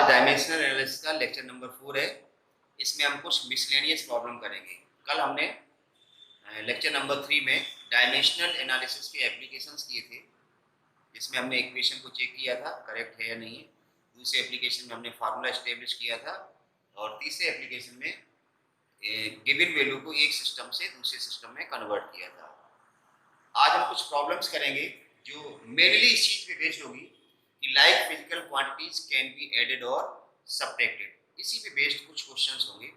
आज dimensional analysis का lecture number 4 है। इसमें हम कुछ मिसलेनियस प्रॉब्लम करेंगे। कल हमने लेक्चर नंबर 3 में डायमेंशनल एनालिसिस के एप्लीकेशंस किए थे, जिसमें हमने इक्वेशन को चेक किया था करेक्ट है या नहीं। दूसरे एप्लीकेशन में हमने फार्मूला एस्टेब्लिश किया था और तीसरे एप्लीकेशन में गिवन वैल्यू को एक सिस्टम से दूसरे सिस्टम में कन्वर्ट किया था। आज हम कुछ प्रॉब्लम्स करेंगे जो मेनली इस चीज पे बेस्ड होगी कि like physical quantities can be added और सब्ट्रैक्टेड। इसी पे बेस्ड कुछ क्वेश्चंस होंगे,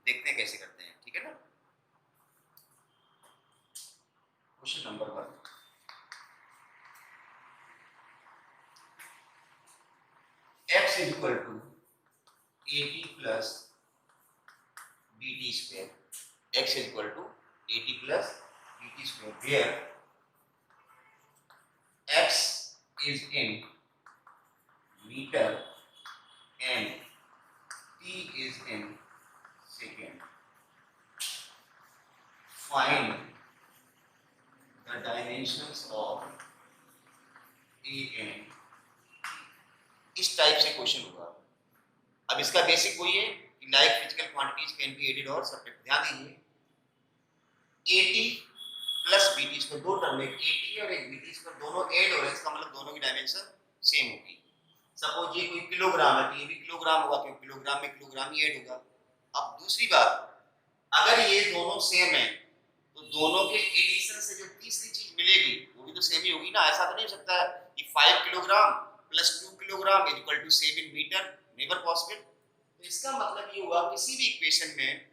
देखते हैं कैसे करते हैं। ठीक है ना। Question number 1, x is equal to 80 plus bt square. x is equal to 80 plus bt square, where x is in meter and t is in second. Find the dimensions of a and इस type से question होगा। अब इसका basic वही है कि like physical quantities can be added और subtracted. ध्यान दीजिए 80 प्लस बीटी, इसको दो टर्म में 80 और एक बीटी, इसको दोनों ऐड हो रहे हैं, इसका मतलब दोनों की डायमेंशन सेम होगी। सपोज ये कोई किलोग्राम है तो ये भी किलोग्राम होगा, क्योंकि किलोग्राम में किलोग्राम ही ऐड होगा। अब दूसरी बात, अगर ये दोनों सेम है तो दोनों के एडिशन से जो तीसरी चीज मिलेगी वो भी तो सेम ही होगी ना। ऐसा तो नहीं हो सकता कि 5 kilogram plus 2 kilogram is equal to 7 metre, never possible. तो इसका मतलब ये हुआ किसी भी इक्वेशन में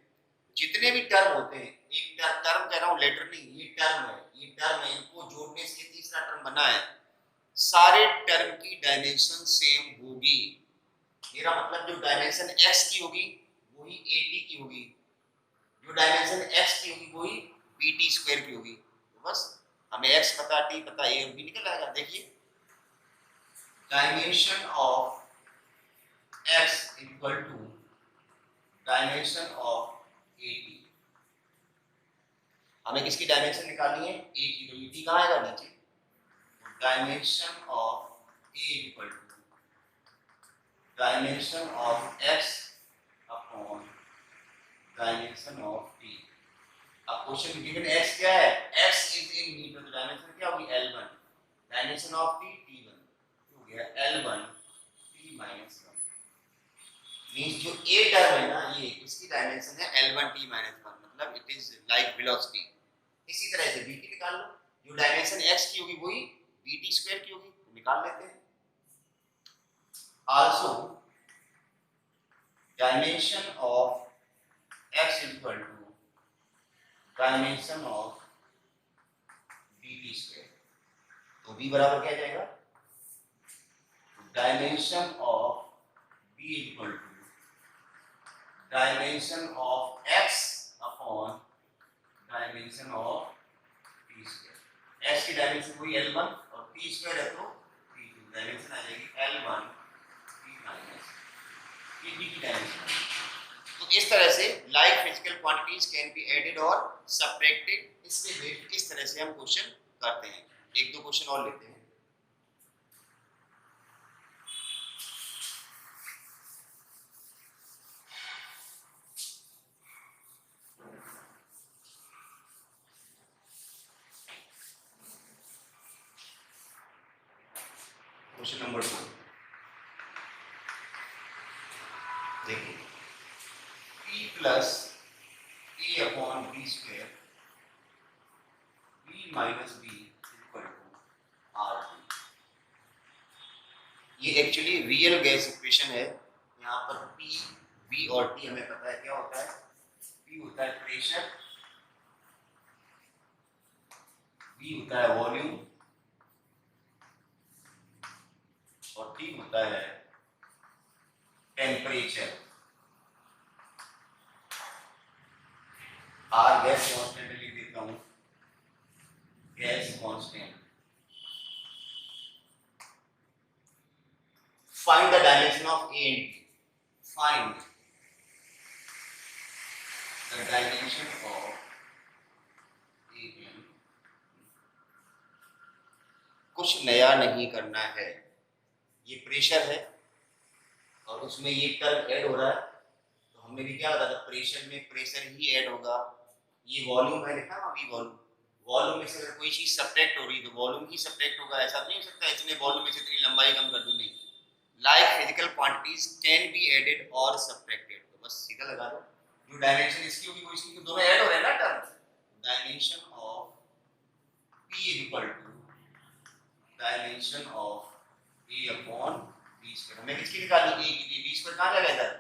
जितने भी टर्म होते हैं, एक टर्म कह रहा हूं लेटर नहीं, ये टर्म है, इनको जोड़ने से तीसरा टर्म बना है, सारे टर्म की डायमेंशन सेम होगी। मेरा मतलब जो डायमेंशन x की होगी वही 80 की होगी, जो डायमेंशन x की होगी वही bt स्क्वायर की होगी। तो बस हमें x पता, t पता, a और b निकल आएगा। देखिए dimension of x equal to dimension of 80। हमें किसकी डायमेंशन निकालनी है? a की। तो ये t कहाँ आएगा? नीचे। Dimension of a equal to dimension of x upon dimension of t। अब क्वेश्चन में गिवन x क्या है? x इज इन मीटर, तो डायमेंशन क्या होगी? L1। Dimension of t t1 हो गया L1 t minus 1। मींस जो a टर्म है ना, ये इसकी डायमेंशन है L1 t minus 1, मतलब इट इज लाइक वेलोसिटी। इसी तरह से bt निकाल लो, जो डायमेंशन x की होगी वही bt स्क्वायर की होगी, तो निकाल लेते हैं। Also dimension of x equal to dimension of bt square, तो b बराबर क्या जाएगा? Dimension of b equal to dimension of x upon dimension of t square. x की डायमेंशन वही L1 और t स्क्वायर है तो t2, डायमेंशन आ जाएगी L1 t माइनस t की डायमेंशन। तो इस तरह से like physical quantities can be added और सब्ट्रैक्टेड। इससे बेस्ड इस तरह से हम क्वेश्चन करते हैं। एक दो क्वेश्चन और लेते हैं। क्वेश्चन नंबर 2 देखिए, p plus a upon b square b minus b equal to r2। ये एक्चुअली रियल गैस इक्वेशन है। यहाँ पर p, b और t हमें पता है क्या होता है। p होता है प्रेशर, b होता है वॉल्यूम और t होता है टेम्परेचर। r गैस कांस्टेंट लिख देता हूं, gas constant. Find the dimension of a and b। Find the dimension of a and b। कुछ नया नहीं करना है। ये प्रेशर है और उसमें ये टर्म ऐड हो रहा है, तो हमने भी क्या बताया था, प्रेशर में प्रेशर ही ऐड होगा। ये वॉल्यूम है, लिखा ना अभी वॉल्यूम, वॉल्यूम में से अगर कोई चीज सब्ट्रैक्ट हो रही है तो वॉल्यूम ही सब्ट्रैक्ट होगा। ऐसा तो नहीं हो सकता इसने वॉल्यूम में से इतनी लंबाई कम कर दूं, नहीं। Like physical quantities can be added और सब्ट्रैक्टेड, तो बस सीधा लगा दो, जो डायमेंशन इसकी होगी वो इसकी, दोनों ऐड हो रहे हैं ना term. Dimension of P equal to dimension of A upon B square. हमें किसकी निकाली, A की, B स्क्वायर कहाँ जाएगा इधर,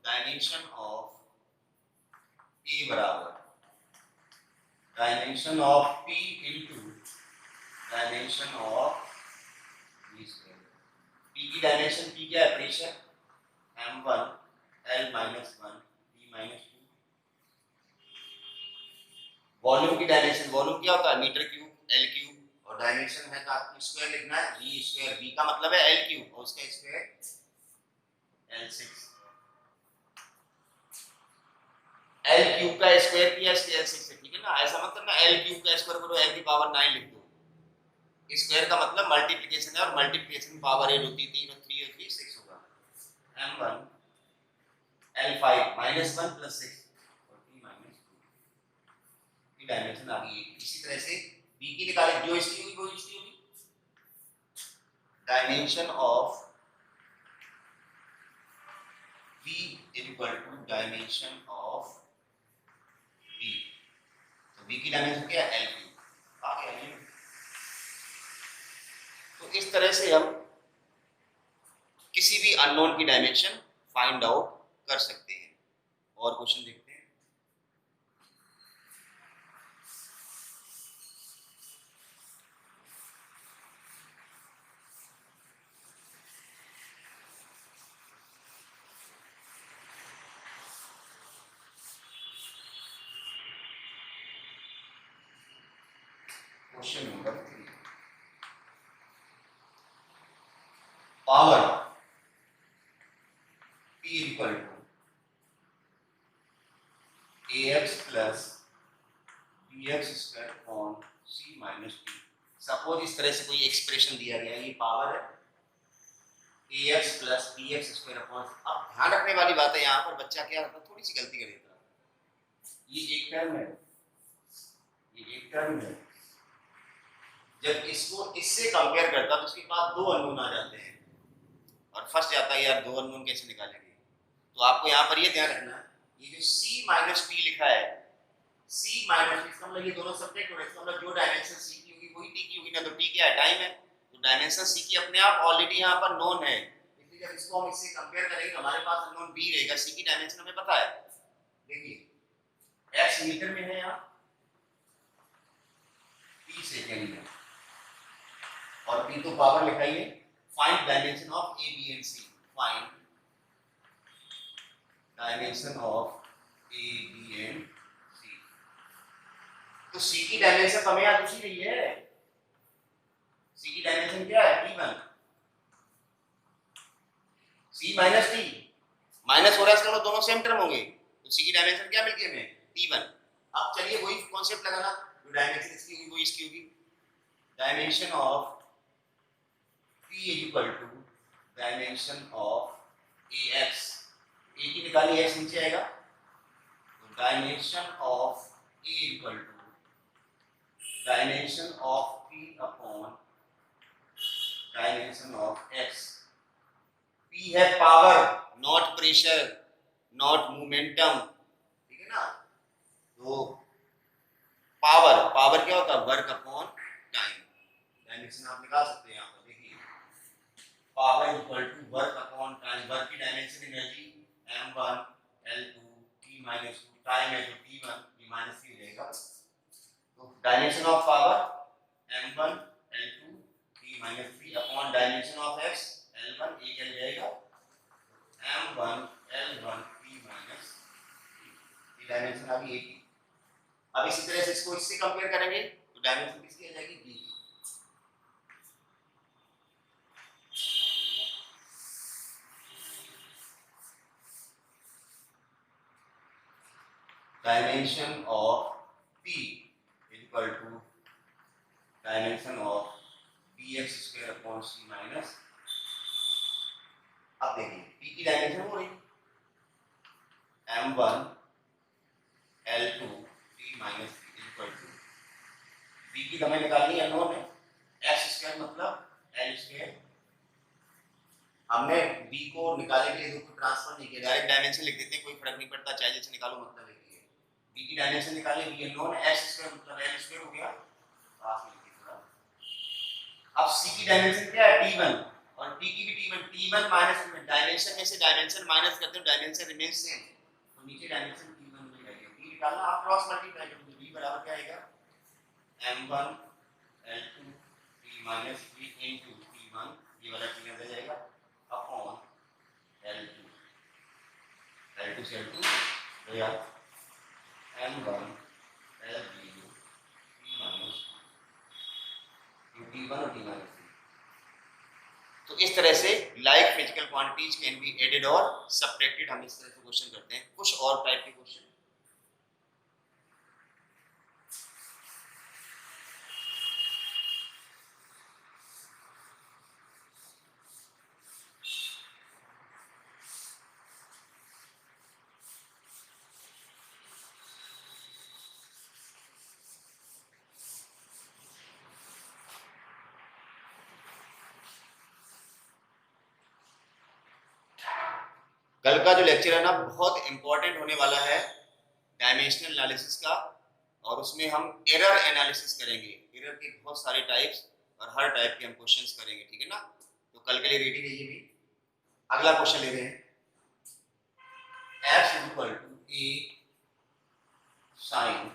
डायमेंशन ऑफ A बराबर dimension of P into dimension of B square. P की डायमेंशन, P क्या है, pressure, m1 L minus 1 P minus 2। Volume की डायमेंशन, वॉल्यूम क्या होता है, मीटर क्यूब L क्यूब, और डायमेंशन है तो आपको स्क्वायर लिखना है, V स्क्वायर, V का मतलब है L क्यूब और उसका स्क्वायर L6। L क्यूब का स्क्वायर किया L6 है, ठीक है ना। ऐसा मतलब ना L क्यूब का स्क्वायर करो L की पावर 9 लिख दो, स्क्वायर का मतलब मल्टीप्लिकेशन है, और मल्टीप्लिकेशन पावर 8 होती है, 3 और 3 और 3 6 होगा। m1 L5 माइनस 1 प्लस 6 और P माइनस 2 की डायमेंशन आ गई। इसी तरह से B की निकालें, जो इसकी हुई वो इसकी होगी। Dimension of V equal to dimension of B, तो B की डायमेंशन क्या है, L क्यूब, आ गया ये। तो इस तरह से हम किसी भी अननोन की डायमेंशन फाइंड आउट कर सकते हैं। और क्वेश्चन देखते हैं। Question number 3, power P equal to ax plus bx square upon c minus T. Suppose इस तरह से कोई एक्सप्रेशन दिया गया है, ये पावर है ax plus bx square upon. अब ध्यान रखने वाली बात है, यहाँ पर बच्चा क्या करता है, थोड़ी सी गलती कर देता है। ये एक टर्म है, ये एक टर्म है, जब इसको इससे कंपेयर करता है तो उसके पास दो अननोन आ जाते हैं और फंस जाता है, यार दो अननोन कैसे निकालेंगे। तो आपको यहाँ पर ये ध्यान रखना है, ये जो c माइनस टी लिखा है, c माइनस टी, इसका मतलब ये दोनों सब्ट्रैक्ट हो रहे हैं, इसका मतलब जो डायमेंशन c की होगी वही t की होगी ना। तो t क्या है, टाइम है, तो डायमेंशन c की अपने आप ऑलरेडी यहाँ पर नोन है, इसलिए जब इसको हम इससे कंपेयर करेंगे तो हमारे पास अननोन b रहेगा, c की डायमेंशन हमें पता है। देखिए x मीटर में है, यहाँ t सेकंड में, और p तो पावर लिखाइए। Find dimension of a b and c, find dimension of a b and c। तो c की डायमेंशन हमें याद उसी रही है, c की डायमेंशन क्या है, t1, c minus t, minus हो रहा है इसका मतलब दोनों सेम टर्म होंगे, तो c की डायमेंशन क्या मिलती है हमें, t1। अब चलिए वही कॉन्सेप्ट लगाना, जो डायमेंशन इसकी होगी वो इसकी होगी। Dimension of p equal to dimension of ax, a की निकाली x नीचे आएगा, तो dimension of a equal to dimension of p upon dimension of x। p है power, not pressure, not momentum, ठीक है ना। तो पावर, पावर क्या होता है, वर्क अपॉन टाइम। डायमेंशन आप निकाल सकते हैं यहाँ पर, देखिए power equal to work upon time, work की dimension energy m1 L2 t minus 2, time है तो t1 t माइनस 3 रहेगा। तो dimension of power m1 L2 t minus 3 upon dimension of x L1, एक L जाएगा, m1 L1 t माइनस 3 की dimension अभी एक ही। अब इसी तरह से इसको इससे कंपेयर करेंगे तो डायमेंशन किसकी आ जाएगी, b। Dimension of p equal to dimension of bx square upon c minus अब देखिए पी की डायमेंशन हो रही m1 l2 p minus three equal to B की हमें निकालनी है अननोन है एक्स स्क्वायर मतलब एल स्क्वायर। हमने बी को निकालने के लिए रूप को ट्रांसफर नहीं किया, डायरेक्ट डायमेंशन लिख देते हैं, कोई फर्क नहीं पड़ता चाहे जैसे निकालो, मतलब एक ही है। बी की डायमेंशन निकालने बी अननोन है एक्स स्क्वायर मतलब एल स्क्वायर हो गया, पास में लिखिए थोड़ा। अब सी की डायमेंशन क्या है t1 और p की भी t1 माइनस डायमेंशन में से डायमेंशन माइनस करते हो डायमेंशन रिमेन सेम, तो नीचे डायमेंशन t1 मिल जाएगा। b निकालना आप क्रॉस मल्टीप्लाई करोगे b बराबर क्या आएगा m1 l2 p minus 3 into t1, ये वाला t अंदर जाएगा अपॉन l2 से l2 गया m1 l0 p minus t1 और t माइनस। तो इस तरह से like physical quantities can be added और सब्ट्रैक्टेड, हम इस तरह से क्वेश्चन करते हैं। कुछ और टाइप के क्वेश्चन कल का जो लेक्चर है ना बहुत इंपॉर्टेंट होने वाला है डायमेंशनल एनालिसिस का, और उसमें हम एरर एनालिसिस करेंगे, एरर के बहुत सारे टाइप्स और हर टाइप के हम क्वेश्चंस करेंगे, ठीक है ना। तो कल के लिए रेडी रहिए भी। अगला क्वेश्चन ले रहे हैं x equal to a sin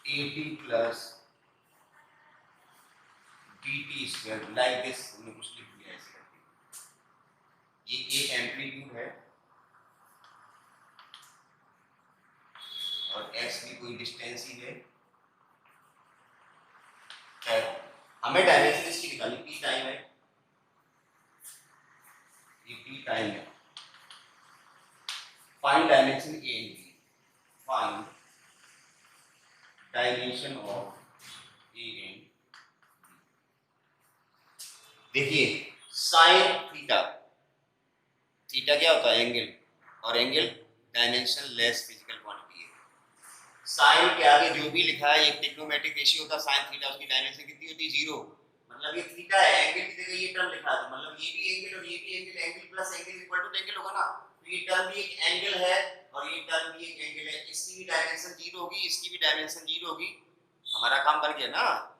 at plus dt square like this, हमने कुछ लिख दिया ऐसे करके। ये एक एम्पलीट्यूड है और x भी कोई डिस्टेंस ही है। हमें डायमेंशन इसकी निकालनी, p टाइम है, ये p टाइम है। Find dimension a and b, find dimension of a and b। देखिए साइन थीटा, थीटा क्या होता है एंगल, और angle dimension less physical quantity है। साइन के आगे जो भी लिखा है ये ट्रिग्नोमेट्रिक रेशियो होता है साइन थीटा, उसकी डायमेंशन कितनी होती है 0, मतलब ये थीटा है, एंगल की जगह ये टर्म लिखा है मतलब ये भी एंगल और ये भी angle, angle plus angle equal to angle होगा ना, तो ये टर्म भी एक एंगल है और ये टर्म भी एक एंगल है, इसकी भी डायमेंशन 0 होगी, इसकी भी डायमेंशन 0 होगी, हमारा काम बन गया ना।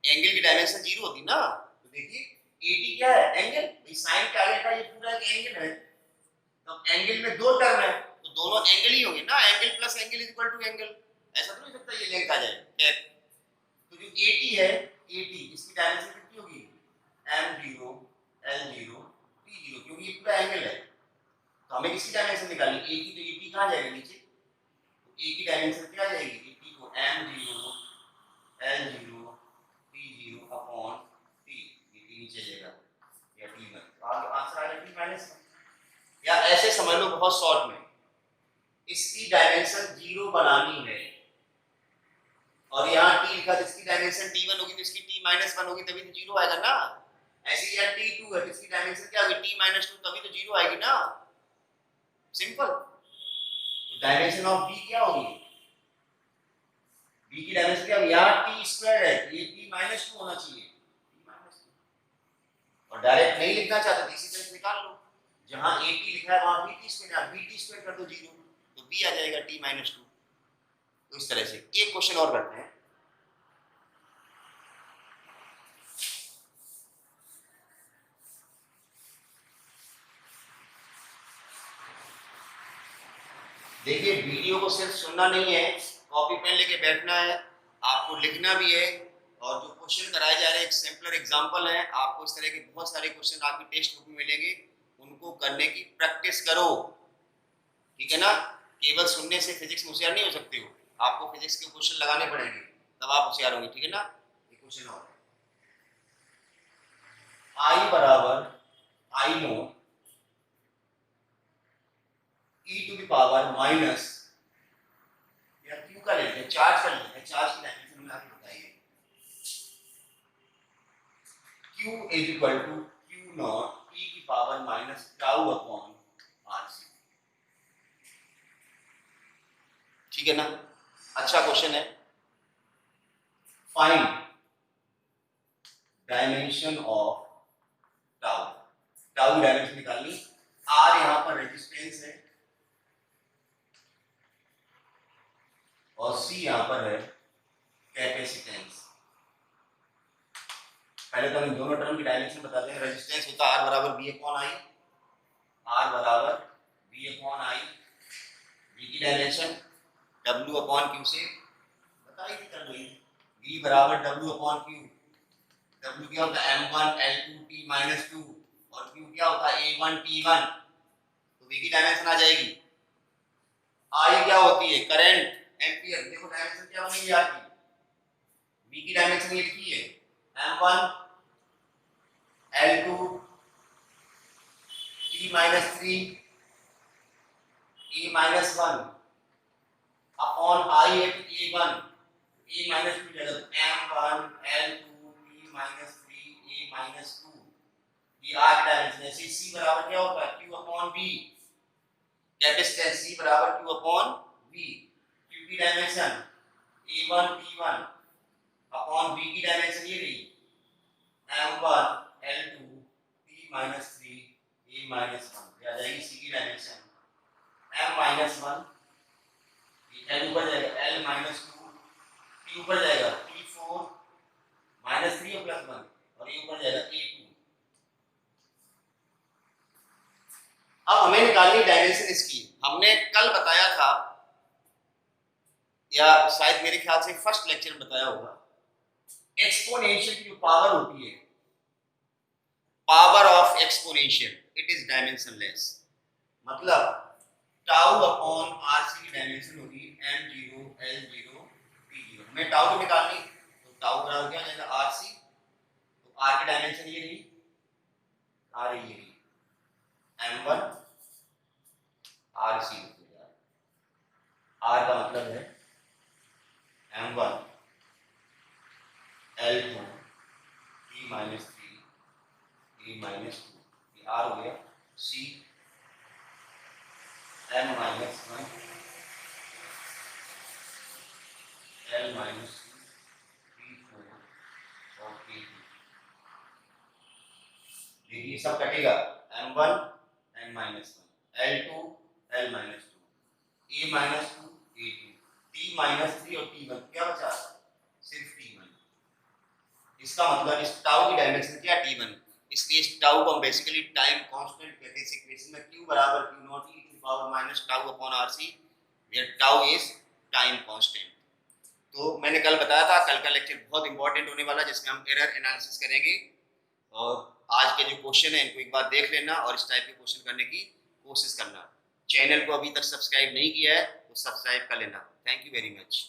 एंगल की डायमेंशन 0 होती ना, तो देखिए AD क्या है एंगल, भाई साइन के आगे का ये पूरा एक एंगल है, तो एंगल में दो टर्म है तो दोनों एंगल ही होंगे ना, angle plus angle equal to angle, ऐसा तो नहीं सकता ये लेंथ आ जाए। तो जो AT है, AT इसकी डायमेंशन कितनी होगी m0 l0 p0, क्योंकि ये पूरा एंगल है, तो हमें किसकी डायमेंशन निकालनी A की, तो AT कहां जाएगा नीचे, तो A की डायमेंशन क्या जाएगी AT को m0 l0 p0 upon t, ये t नीचे जाएगा या t1, तो आंसर आ जाएगा t माइनस, या ऐसे समझ लो बहुत शॉर्ट में, इसकी डायमेंशन 0 बनानी है और यहाँ t लिखा तो इसकी डायमेंशन t1 होगी तो इसकी t-1 होगी तभी तो 0 आएगा ना। ऐसे यहाँ t2 है तो इसकी डायमेंशन क्या होगी t-2 तभी तो 0 आएगी ना, सिंपल। तो डायमेंशन ऑफ b क्या होगी, b की डायमेंशन क्या होगी, यहाँ t स्क्वायर है ये t-2 होना चाहिए, और डायरेक्ट नहीं लिखना चाहते तो इसी तरह से निकाल लो, जहां at लिखा है वहां bt स्क्वायर कर दो 0, तो b आ जाएगा t-2। तो इस तरह से एक क्वेश्चन और करते हैं। देखिए वीडियो को सिर्फ सुनना नहीं है, कॉपी पेन लेके बैठना है, आपको लिखना भी है, और जो क्वेश्चन कराए जा रहे हैं एक सिंपलर एग्जांपल है, आपको इस तरह के बहुत सारे क्वेश्चन आपकी टेक्स्ट बुक में मिलेंगे, उनको करने की प्रैक्टिस करो, ठीक है ना। केवल सुनने से फिजिक्स में होशियार नहीं हो सकते हो, आपको फिजिक्स के क्वेश्चन लगाने पड़ेंगे तब आप होशियार होंगे, ठीक है ना। एक क्वेश्चन और, I बराबर I nought e to the power minus, या q का लेते हैं चार्ज का लेते हैं, चार्ज की डायमेंशन में आपको बताइए Q is equal to Q nought e की power minus tau upon RC। ठीक है ना? अच्छा क्वेश्चन है। Find dimension of tau. Tau की डायमेंशन निकालनी। R यहां पर रेजिस्टेंस है और C यहां पर है कैपेसिटेंस। पहले तो हम दोनों टर्म की डायमेंशन बताते हैं। रेजिस्टेंस होता है R बराबर V अपॉन I, R बराबर V अपॉन I। V की डायमेंशन W अपॉन Q से बताई थी कर गई। V बराबर W अपॉन Q। W क्या होता है M1 L2 T माइनस 2 और Q क्या होता है A1 T1। तो V की डायमेंशन आ जाएगी। I क्या होती है करंट एम्पियर। देखो डायमेंशन क्या बनेगी आपकी। V की डायमेंशन ये लिखी है M1 L2 T minus 3 E minus 1 upon I at A1 E minus 2 जगह M1 L2 T minus 3 E minus 2। ये R की डायमेंशन है। C बराबर क्या होता है Q upon V। Capacitance C बराबर Q अपॉन V। Q की dimension A1 T1 upon V की डायमेंशन ये रही M1 L2 T minus 3 E minus 1। क्या आ जाएगी C की डायमेंशन M माइनस 1 L ऊपर जाएगा L माइनस 2 T ऊपर जाएगा T4 माइनस 3 प्लस 1 और ये ऊपर जाएगा A2। अब हमें निकालनी डायमेंशन इसकी। हमने कल बताया था या शायद मेरे ख्याल से फर्स्ट लेक्चर में बताया होगा, एक्सपोनेंशियल की जो पावर होती है, power of exponential it is dimensionless. मतलब टाउ अपॉन RC की डायमेंशन होगी M0 L0 T0। हमें टाउ को निकालनी तो टाउ बराबर क्या हो जाएगा RC। तो R की डायमेंशन ये रही, R ये रही M1 RC। R का मतलब है M1 L2 T minus 3 E minus 2। ये R हो गया। C M minus 1 L minus 2 T4 और T2। देखिए सब कटेगा M1 M minus 1 L2 L minus 2 E minus 2 E2 T minus 3 और T1। क्या बचा सिर्फ T1। इसका मतलब इस टाउ की डायमेंशन क्या T1। इसलिए इस टाउ को हम बेसिकली टाइम कांस्टेंट कहते हैं। इस इक्वेशन में Q बराबर Q nought e to power minus tau upon RC where tau is time constant. तो मैंने कल बताया था कल का लेक्चर बहुत इंपॉर्टेंट होने वाला है जिसमें हम एरर एनालिसिस करेंगे। और आज के जो क्वेश्चन है इनको एक बार देख लेना और इस टाइप के क्वेश्चन करने की कोशिश करना। चैनल को अभी तक सब्सक्राइब नहीं किया है तो सब्सक्राइब कर लेना। Thank you very much.